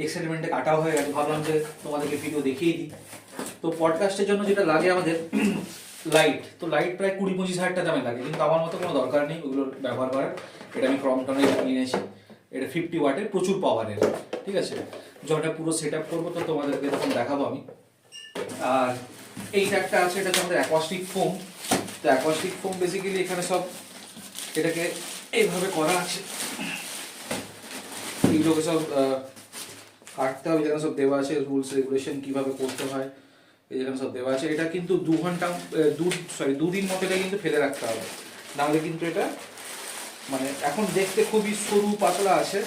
এক্সাইটমেন্টে কাটাও হয়ে গেছে, ভাবলাম যে তোমাদেরকে ভিডিও দেখিয়ে দিই। তো পডকাস্টের জন্য যেটা লাগে আমাদের লাইট, তো লাইট প্রায় 20-25 হাজার দামে লাগে, কিন্তু আমার মতো কোনো দরকার নেই ওগুলো ব্যবহার করার। এটা আমি ক্রমটনে নিয়েছি, এটা 50 ওয়াটের, প্রচুর পাওয়ারের, ঠিক আছে। যখন এটা পুরো সেট আপ করবো তো তোমাদেরকে তখন দেখাবো আমি। আর এইটা একটা আছে, এটা হচ্ছে আমাদের অ্যাকোয়াস্টিক ফোম। তো অ্যাকোয়াস্টিক ফোম বেসিক্যালি এখানে সব এটাকে এইভাবে করা আছে, এইগুলোকে সব কাটতে হবে, যেখানে সব দেওয়া আছে রুলস রেগুলেশন কীভাবে করতে হয়, এই যেখানে সব দেওয়া আছে। এটা কিন্তু 2 ঘন্টা 2 দিন মতো এটা কিন্তু ফেলে রাখতে হবে, নাহলে কিন্তু এটা মানে এখন দেখতে খুবই সরু পাতলা আছে,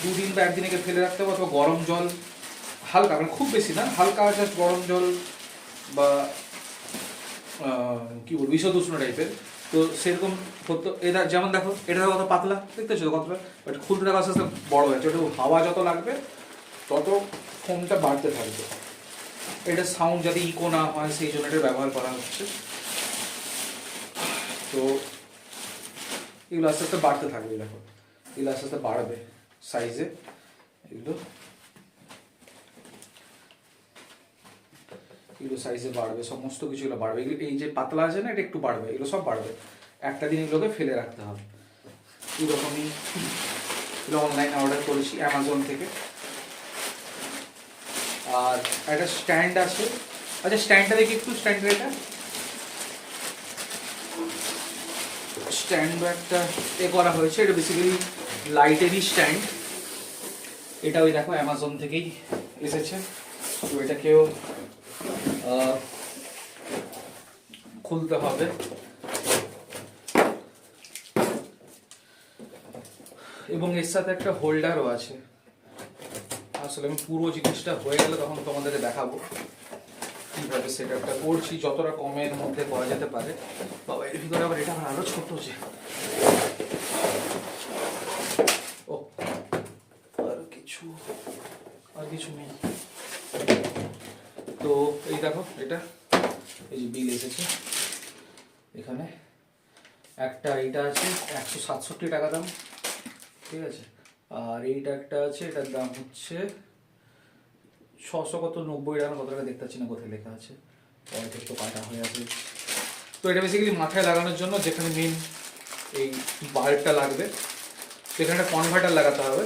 2 দিন বা 1 দিন একে ফেলে রাখতে হবে, অথবা গরম জল হালকা, মানে খুব বেশি না, হালকা জাস্ট গরম জল বা কি বলবো বিশুদ্ধ উষ্ণ টাইপের। তো সেরকম হতো, এটা যেমন দেখো এটা কত পাতলা দেখতেছো কতটা, বাট খুলতে দেখো আস্তে আস্তে বড় হয়েছে, ওটা হাওয়া যত লাগবে তত ফোনটা বাড়তে থাকবে। এটা সাউন্ড যাতে ইকো না হয় সেই জন্য এটা ব্যবহার করা হচ্ছে। তো এগুলো আস্তে আস্তে বাড়তে থাকবে, দেখো এগুলো আস্তে আস্তে বাড়বে সাইজে, এগুলো সাইজে বাড়বে, সমস্ত কিছু এগুলো বাড়বে। এই যে পাতলা আছে না, এটা একটু বাড়বে, এগুলো সব বাড়বে। একটা দিন এগুলোকে ফেলে রাখতে হবে। এইরকমই এগুলো অনলাইনে অর্ডার করেছি অ্যামাজন থেকে। আর একটা স্ট্যান্ড আছে, আচ্ছা স্ট্যান্ডটা দেখি একটু, স্ট্যান্ডের এটা স্ট্যান্ড একটা করা হয়েছে, এটা বেসিক্যালি লাইটেরই স্ট্যান্ড। এটা ওই দেখো অ্যামাজন থেকেই এসেছে। তো এটাকেও খুলতে হবে, এবং এর সাথে একটা হোল্ডারও আছে। আসলে আমি পুরো জিনিসটা হয়ে গেলে তখন তোমাদেরকে দেখাবো কিভাবে সেটআপটা করছি, যতটা কমের মধ্যে করা যেতে পারে। বাবা এর ভিতরে আবার এটা আরো ছোট হচ্ছে, ও আর কিছু নেই। তো এই দেখো এটা, এই যে বিল এসেছে এখানে, একটা এইটা আছে 167 টাকা দাম, ঠিক আছে। আর এইটা একটা আছে, এটার দাম হচ্ছে 690 টাকা, কত টাকা দেখতে পাচ্ছি না, কোথায় লেখা আছে, পয়েন্ট তো কাটা হয়ে আছে। তো এটা বেসিক্যালি মাথায় লাগানোর জন্য, যেখানে মেন এই বাল্বটা লাগবে সেখানে একটা কনভার্টার লাগাতে হবে।